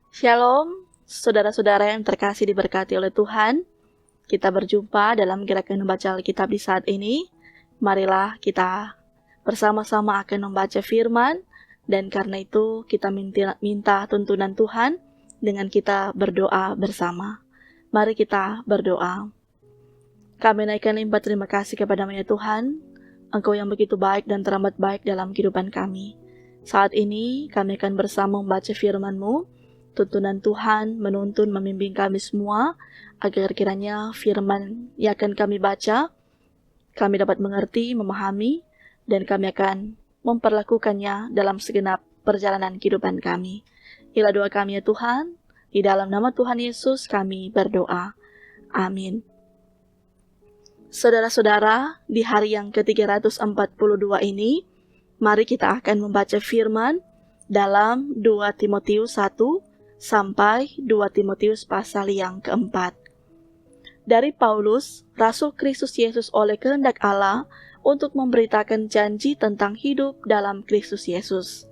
Shalom, saudara-saudara yang terkasih diberkati oleh Tuhan. Kita berjumpa dalam gerakan membaca Alkitab di saat ini. Marilah kita bersama-sama akan membaca firman, dan karena itu kita minta tuntunan Tuhan dengan kita berdoa bersama. Mari kita berdoa. Kami naikkan limpah terima kasih kepada-Mu ya Tuhan, Engkau yang begitu baik dan teramat baik dalam kehidupan kami. Saat ini kami akan bersama membaca firman-Mu. Tuntunan Tuhan menuntun membimbing kami semua, agar kiranya firman yang akan kami baca, kami dapat mengerti, memahami, dan kami akan memperlakukannya dalam segenap perjalanan kehidupan kami. Inilah doa kami ya Tuhan, di dalam nama Tuhan Yesus kami berdoa. Amin. Saudara-saudara, di hari yang ke-342 ini, mari kita akan membaca firman dalam 2 Timotius 1 sampai 2 Timotius pasal yang keempat. Dari Paulus, Rasul Kristus Yesus oleh kehendak Allah untuk memberitakan janji tentang hidup dalam Kristus Yesus.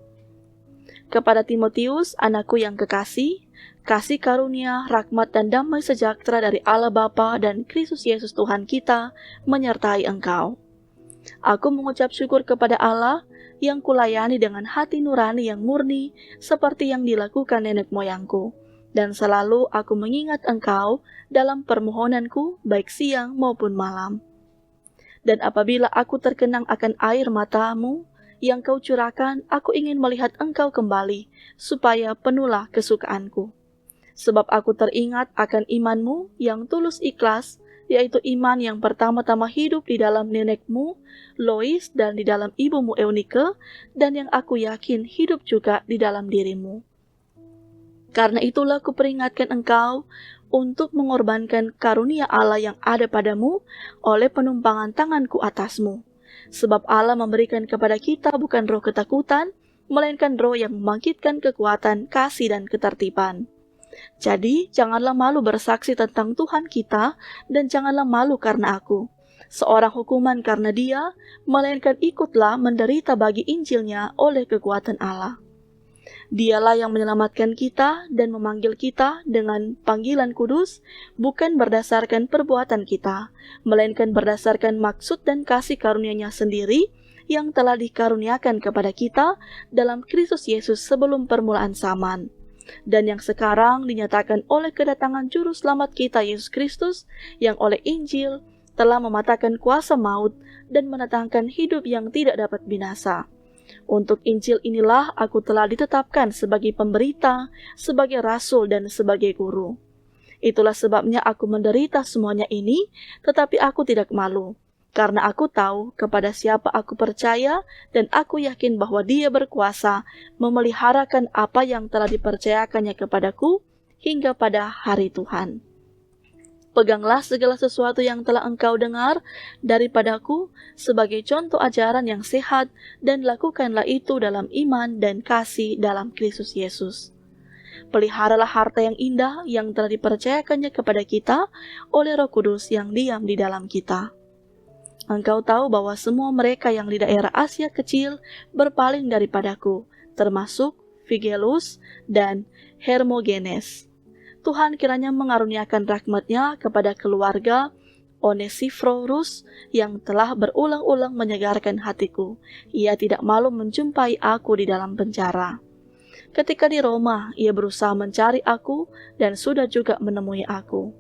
Kepada Timotius, anakku yang kekasih, kasih karunia, rahmat dan damai sejahtera dari Allah Bapa dan Kristus Yesus Tuhan kita menyertai engkau. Aku mengucap syukur kepada Allah yang kulayani dengan hati nurani yang murni seperti yang dilakukan nenek moyangku, dan selalu aku mengingat engkau dalam permohonanku baik siang maupun malam. Dan apabila aku terkenang akan air matamu yang kau curahkan, aku ingin melihat engkau kembali supaya penuhlah kesukaanku. Sebab aku teringat akan imanmu yang tulus ikhlas, yaitu iman yang pertama-tama hidup di dalam nenekmu, Lois, dan di dalam ibumu Eunike, dan yang aku yakin hidup juga di dalam dirimu. Karena itulah kuperingatkan engkau untuk mengorbankan karunia Allah yang ada padamu oleh penumpangan tanganku atasmu. Sebab Allah memberikan kepada kita bukan roh ketakutan, melainkan roh yang membangkitkan kekuatan, kasih, dan ketertiban. Jadi, janganlah malu bersaksi tentang Tuhan kita, dan janganlah malu karena aku, seorang hukuman karena Dia, melainkan ikutlah menderita bagi Injilnya oleh kekuatan Allah. Dialah yang menyelamatkan kita dan memanggil kita dengan panggilan kudus, bukan berdasarkan perbuatan kita, melainkan berdasarkan maksud dan kasih karunia-Nya sendiri, yang telah dikaruniakan kepada kita dalam Kristus Yesus sebelum permulaan zaman, dan yang sekarang dinyatakan oleh kedatangan Juru Selamat kita Yesus Kristus, yang oleh Injil telah mematahkan kuasa maut dan mendatangkan hidup yang tidak dapat binasa. Untuk Injil inilah aku telah ditetapkan sebagai pemberita, sebagai rasul, dan sebagai guru. Itulah sebabnya aku menderita semuanya ini, tetapi aku tidak malu. Karena aku tahu kepada siapa aku percaya, dan aku yakin bahwa Dia berkuasa memeliharakan apa yang telah dipercayakannya kepadaku hingga pada hari Tuhan. Peganglah segala sesuatu yang telah engkau dengar daripadaku sebagai contoh ajaran yang sehat, dan lakukanlah itu dalam iman dan kasih dalam Kristus Yesus. Peliharalah harta yang indah yang telah dipercayakannya kepada kita oleh Roh Kudus yang diam di dalam kita. Engkau tahu bahwa semua mereka yang di daerah Asia kecil berpaling daripadaku, termasuk Figelus dan Hermogenes. Tuhan kiranya mengaruniakan rahmat-Nya kepada keluarga Onesiphorus yang telah berulang-ulang menyegarkan hatiku. Ia tidak malu menjumpai aku di dalam penjara. Ketika di Roma, ia berusaha mencari aku dan sudah juga menemui aku.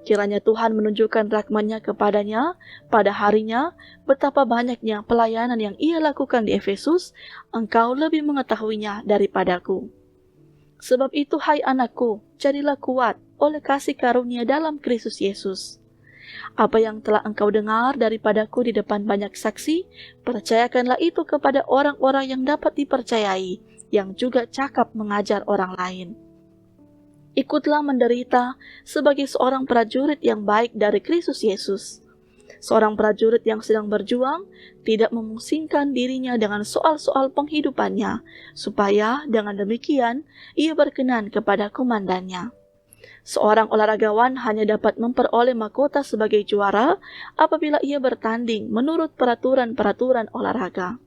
Kiranya Tuhan menunjukkan rahmat-Nya kepadanya pada harinya, betapa banyaknya pelayanan yang ia lakukan di Efesus, engkau lebih mengetahuinya daripadaku. Sebab itu, hai anakku, jadilah kuat oleh kasih karunia dalam Kristus Yesus. Apa yang telah engkau dengar daripadaku di depan banyak saksi, percayakanlah itu kepada orang-orang yang dapat dipercayai, yang juga cakap mengajar orang lain. Ikutlah menderita sebagai seorang prajurit yang baik dari Kristus Yesus. Seorang prajurit yang sedang berjuang tidak memusingkan dirinya dengan soal-soal penghidupannya, supaya dengan demikian ia berkenan kepada komandannya. Seorang olahragawan hanya dapat memperoleh mahkota sebagai juara apabila ia bertanding menurut peraturan-peraturan olahraga.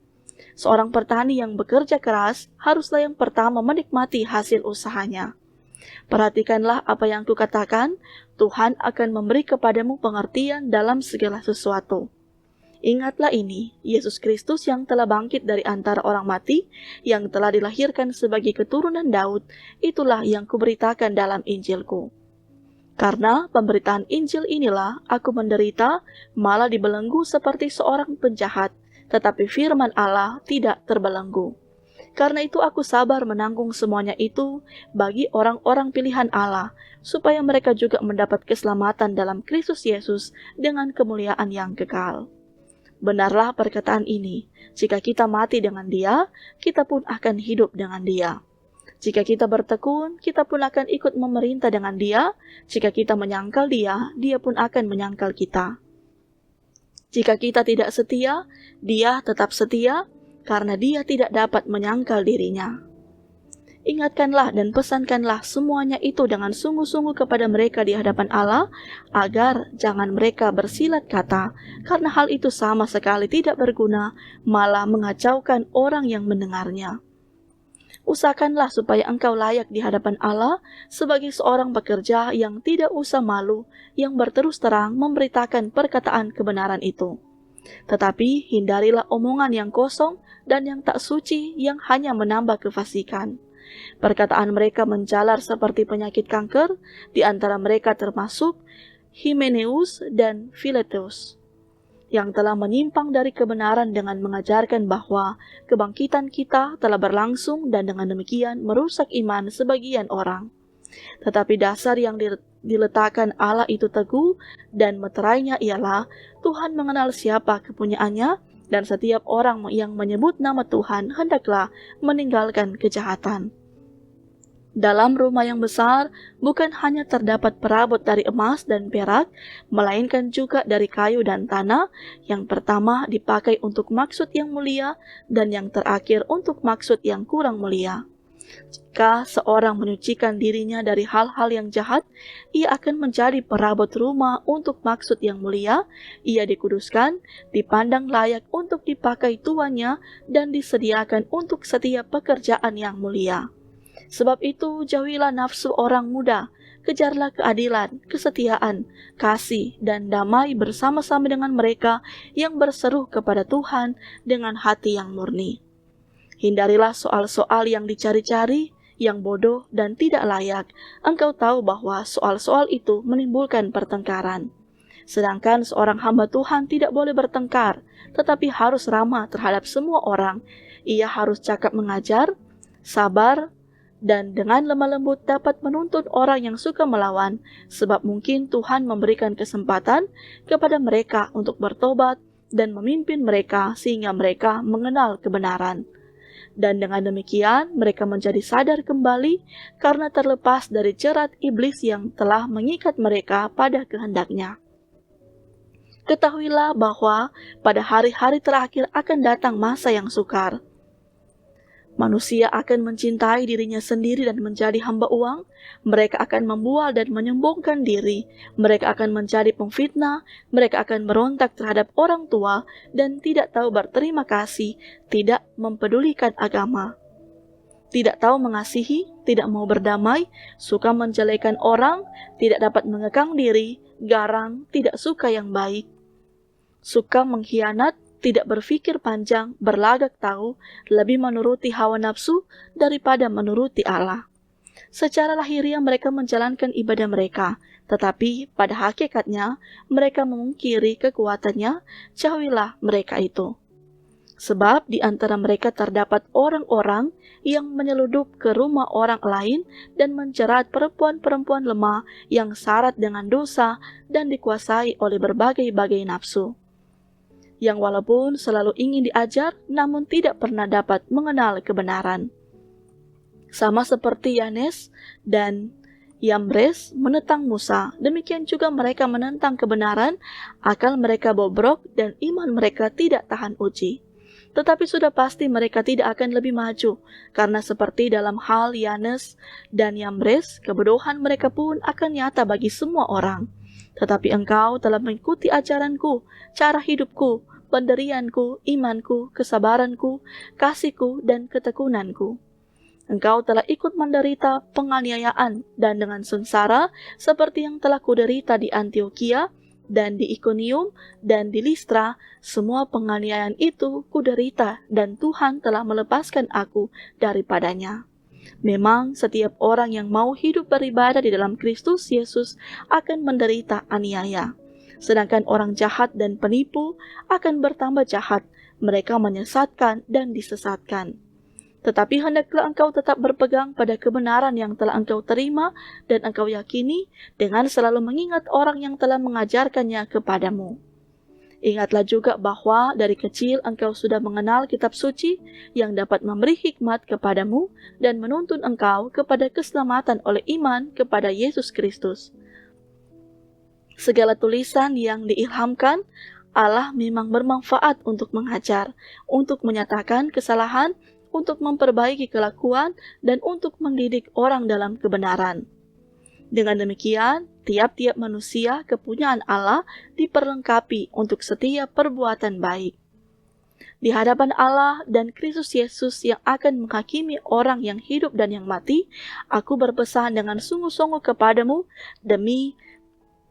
Seorang petani yang bekerja keras haruslah yang pertama menikmati hasil usahanya. Perhatikanlah apa yang kukatakan, Tuhan akan memberi kepadamu pengertian dalam segala sesuatu. Ingatlah ini, Yesus Kristus yang telah bangkit dari antara orang mati, yang telah dilahirkan sebagai keturunan Daud, itulah yang kuberitakan dalam Injilku. Karena pemberitaan Injil inilah aku menderita, malah dibelenggu seperti seorang penjahat, tetapi firman Allah tidak terbelenggu. Karena itu aku sabar menanggung semuanya itu bagi orang-orang pilihan Allah, supaya mereka juga mendapat keselamatan dalam Kristus Yesus dengan kemuliaan yang kekal. Benarlah perkataan ini, jika kita mati dengan Dia, kita pun akan hidup dengan Dia. Jika kita bertekun, kita pun akan ikut memerintah dengan Dia. Jika kita menyangkal Dia, Dia pun akan menyangkal kita. Jika kita tidak setia, Dia tetap setia, karena Dia tidak dapat menyangkal dirinya. Ingatkanlah dan pesankanlah semuanya itu dengan sungguh-sungguh kepada mereka di hadapan Allah, agar jangan mereka bersilat kata, karena hal itu sama sekali tidak berguna, malah mengacaukan orang yang mendengarnya. Usahakanlah supaya engkau layak di hadapan Allah sebagai seorang pekerja yang tidak usah malu, yang berterus terang memberitakan perkataan kebenaran itu. Tetapi hindarilah omongan yang kosong dan yang tak suci yang hanya menambah kefasikan. Perkataan mereka menjalar seperti penyakit kanker, di antara mereka termasuk Himeneus dan Filetus, yang telah menyimpang dari kebenaran dengan mengajarkan bahwa kebangkitan kita telah berlangsung dan dengan demikian merusak iman sebagian orang. Tetapi dasar yang diletakkan Allah itu teguh, dan meterainya ialah Tuhan mengenal siapa kepunyaannya, dan setiap orang yang menyebut nama Tuhan hendaklah meninggalkan kejahatan. Dalam rumah yang besar bukan hanya terdapat perabot dari emas dan perak, melainkan juga dari kayu dan tanah, yang pertama dipakai untuk maksud yang mulia dan yang terakhir untuk maksud yang kurang mulia. Jika seorang menyucikan dirinya dari hal-hal yang jahat, ia akan menjadi perabot rumah untuk maksud yang mulia, ia dikuduskan, dipandang layak untuk dipakai tuannya, dan disediakan untuk setiap pekerjaan yang mulia. Sebab itu jauhilah nafsu orang muda, kejarlah keadilan, kesetiaan, kasih, dan damai bersama-sama dengan mereka yang berseru kepada Tuhan dengan hati yang murni. Hindarilah soal-soal yang dicari-cari, yang bodoh dan tidak layak. Engkau tahu bahwa soal-soal itu menimbulkan pertengkaran. Sedangkan seorang hamba Tuhan tidak boleh bertengkar, tetapi harus ramah terhadap semua orang. Ia harus cakap mengajar, sabar, dan dengan lemah lembut dapat menuntun orang yang suka melawan, sebab mungkin Tuhan memberikan kesempatan kepada mereka untuk bertobat dan memimpin mereka sehingga mereka mengenal kebenaran. Dan dengan demikian mereka menjadi sadar kembali karena terlepas dari jerat iblis yang telah mengikat mereka pada kehendaknya. Ketahuilah bahwa pada hari-hari terakhir akan datang masa yang sukar. Manusia akan mencintai dirinya sendiri dan menjadi hamba uang. Mereka akan membual dan menyombongkan diri. Mereka akan menjadi pemfitnah. Mereka akan merontak terhadap orang tua dan tidak tahu berterima kasih, tidak mempedulikan agama. Tidak tahu mengasihi, tidak mau berdamai, suka menjelekan orang, tidak dapat mengekang diri, garang, tidak suka yang baik. Suka mengkhianat, tidak berpikir panjang, berlagak tahu, lebih menuruti hawa nafsu daripada menuruti Allah. Secara lahiriah mereka menjalankan ibadah mereka, tetapi pada hakikatnya mereka memungkiri kekuatannya. Jauhilah mereka itu. Sebab di antara mereka terdapat orang-orang yang menyeludup ke rumah orang lain dan menjerat perempuan-perempuan lemah yang syarat dengan dosa dan dikuasai oleh berbagai-bagai nafsu, yang walaupun selalu ingin diajar, namun tidak pernah dapat mengenal kebenaran. Sama seperti Yanes dan Yambres menentang Musa, demikian juga mereka menentang kebenaran, akal mereka bobrok dan iman mereka tidak tahan uji. Tetapi sudah pasti mereka tidak akan lebih maju, karena seperti dalam hal Yanes dan Yambres, kebodohan mereka pun akan nyata bagi semua orang. Tetapi engkau telah mengikuti ajaranku, cara hidupku, pendirianku, imanku, kesabaranku, kasihku, dan ketekunanku. Engkau telah ikut menderita penganiayaan dan dengan sengsara seperti yang telah kuderita di Antiokhia dan di Ikonium dan di Listra. Semua penganiayaan itu kuderita dan Tuhan telah melepaskan aku daripadanya. Memang setiap orang yang mau hidup beribadah di dalam Kristus Yesus akan menderita aniaya. Sedangkan orang jahat dan penipu akan bertambah jahat. Mereka menyesatkan dan disesatkan. Tetapi hendaklah engkau tetap berpegang pada kebenaran yang telah engkau terima dan engkau yakini dengan selalu mengingat orang yang telah mengajarkannya kepadamu. Ingatlah juga bahwa dari kecil engkau sudah mengenal kitab suci yang dapat memberi hikmat kepadamu dan menuntun engkau kepada keselamatan oleh iman kepada Yesus Kristus. Segala tulisan yang diilhamkan Allah memang bermanfaat untuk mengajar, untuk menyatakan kesalahan, untuk memperbaiki kelakuan, dan untuk mendidik orang dalam kebenaran. Dengan demikian, tiap-tiap manusia kepunyaan Allah diperlengkapi untuk setiap perbuatan baik. Di hadapan Allah dan Kristus Yesus yang akan menghakimi orang yang hidup dan yang mati, aku berpesan dengan sungguh-sungguh kepadamu demi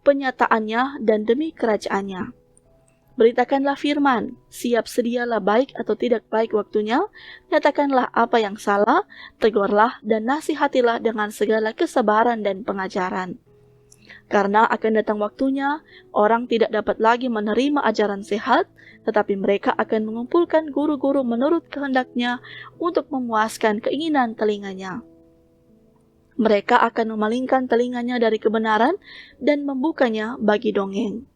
penyataannya dan demi kerajaannya. Beritakanlah firman, siap sedialah baik atau tidak baik waktunya, nyatakanlah apa yang salah, tegurlah dan nasihatilah dengan segala kesabaran dan pengajaran. Karena akan datang waktunya, orang tidak dapat lagi menerima ajaran sehat, tetapi mereka akan mengumpulkan guru-guru menurut kehendaknya untuk memuaskan keinginan telinganya. Mereka akan memalingkan telinganya dari kebenaran dan membukanya bagi dongeng.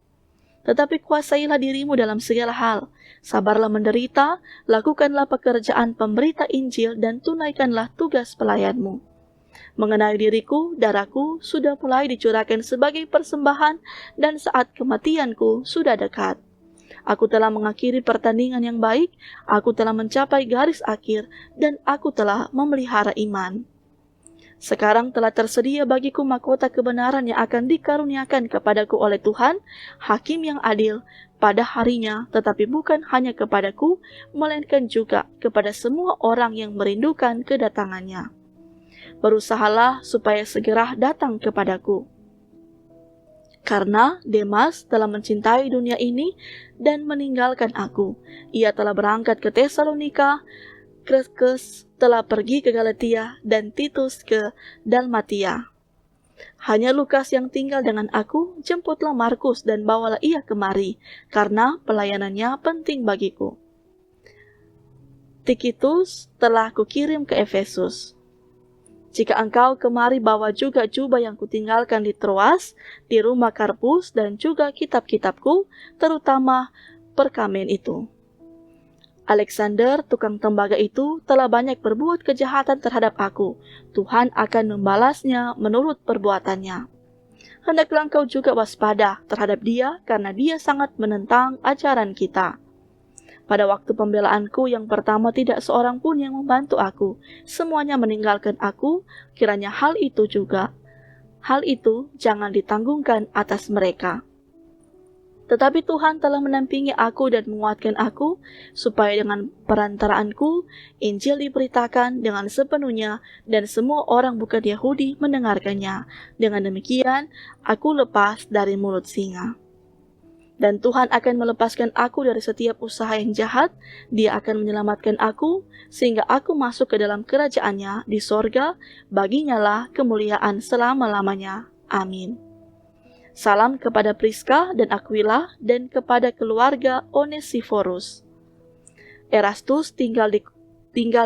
Tetapi kuasailah dirimu dalam segala hal, sabarlah menderita, lakukanlah pekerjaan pemberita Injil dan tunaikanlah tugas pelayanmu. Mengenai diriku, darahku sudah mulai dicurahkan sebagai persembahan dan saat kematianku sudah dekat. Aku telah mengakhiri pertandingan yang baik, aku telah mencapai garis akhir, dan aku telah memelihara iman. Sekarang telah tersedia bagiku mahkota kebenaran yang akan dikaruniakan kepadaku oleh Tuhan, Hakim yang adil, pada harinya, tetapi bukan hanya kepadaku, melainkan juga kepada semua orang yang merindukan kedatangannya. Berusahalah supaya segera datang kepadaku. Karena Demas telah mencintai dunia ini dan meninggalkan aku. Ia telah berangkat ke Tesalonika, Kreskes telah pergi ke Galatia, dan Titus ke Dalmatia. Hanya Lukas yang tinggal dengan aku, jemputlah Markus dan bawalah ia kemari, karena pelayanannya penting bagiku. Tikitus telah kukirim ke Efesus. Jika engkau kemari bawa juga jubah yang kutinggalkan di Troas, di rumah Karpus, dan juga kitab-kitabku, terutama perkamen itu. Alexander, tukang tembaga itu, telah banyak berbuat kejahatan terhadap aku. Tuhan akan membalasnya menurut perbuatannya. Hendaklah engkau juga waspada terhadap dia, karena dia sangat menentang ajaran kita. Pada waktu pembelaanku yang pertama tidak seorang pun yang membantu aku. Semuanya meninggalkan aku, kiranya hal itu jangan ditanggungkan atas mereka. Tetapi Tuhan telah menampingi aku dan menguatkan aku, supaya dengan perantaraanku, Injil diberitakan dengan sepenuhnya, dan semua orang bukan Yahudi mendengarkannya. Dengan demikian, aku lepas dari mulut singa. Dan Tuhan akan melepaskan aku dari setiap usaha yang jahat, Dia akan menyelamatkan aku, sehingga aku masuk ke dalam kerajaannya di sorga, baginya lah kemuliaan selama-lamanya. Amin. Salam kepada Priska dan Aquila dan kepada keluarga Onesiforus. Erastus tinggal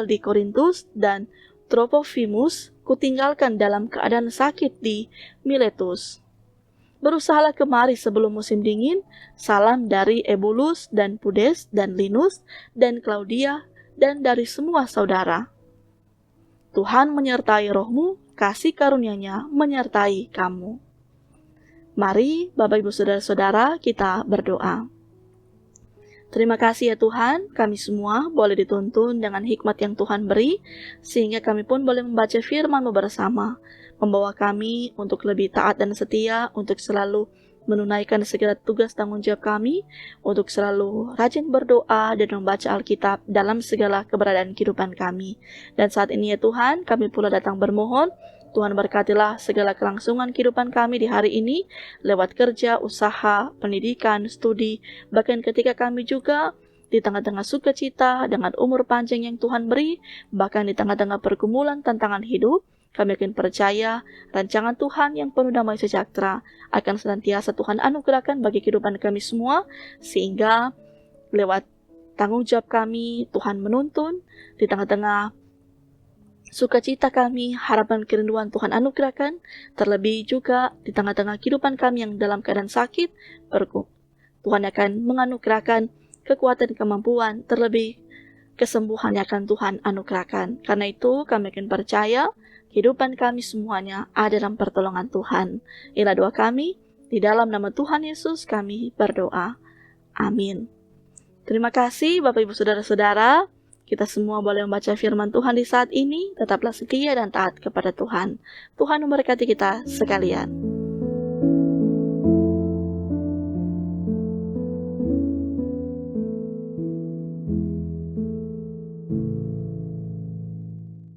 di Korintus dan Tropofimus kutinggalkan dalam keadaan sakit di Miletus. Berusahalah kemari sebelum musim dingin. Salam dari Ebulus dan Pudes dan Linus dan Claudia dan dari semua saudara. Tuhan menyertai rohmu, kasih karunia-Nya menyertai kamu. Mari Bapak Ibu Saudara-saudara kita berdoa. Terima kasih ya Tuhan, kami semua boleh dituntun dengan hikmat yang Tuhan beri, sehingga kami pun boleh membaca firman-Mu bersama, membawa kami untuk lebih taat dan setia, untuk selalu menunaikan segala tugas tanggung jawab kami untuk selalu rajin berdoa dan membaca Alkitab dalam segala keberadaan kehidupan kami. Dan saat ini ya Tuhan, kami pula datang bermohon, Tuhan berkatilah segala kelangsungan kehidupan kami di hari ini, lewat kerja, usaha, pendidikan, studi, bahkan ketika kami juga di tengah-tengah sukacita dengan umur panjang yang Tuhan beri, bahkan di tengah-tengah pergumulan tantangan hidup, kami akan percaya rancangan Tuhan yang penuh damai sejahtera akan senantiasa Tuhan anugerahkan bagi kehidupan kami semua, sehingga lewat tanggung jawab kami, Tuhan menuntun di tengah-tengah sukacita kami, harapan kerinduan Tuhan anugerahkan, terlebih juga di tengah-tengah kehidupan kami yang dalam keadaan sakit, Tuhan akan menganugerahkan kekuatan kemampuan, terlebih kesembuhan yang akan Tuhan anugerahkan. Karena itu kami akan percaya kehidupan kami semuanya ada dalam pertolongan Tuhan. Inilah doa kami, di dalam nama Tuhan Yesus kami berdoa. Amin. Terima kasih Bapak Ibu Saudara-saudara. Kita semua boleh membaca firman Tuhan di saat ini. Tetaplah setia dan taat kepada Tuhan. Tuhan memberkati kita sekalian.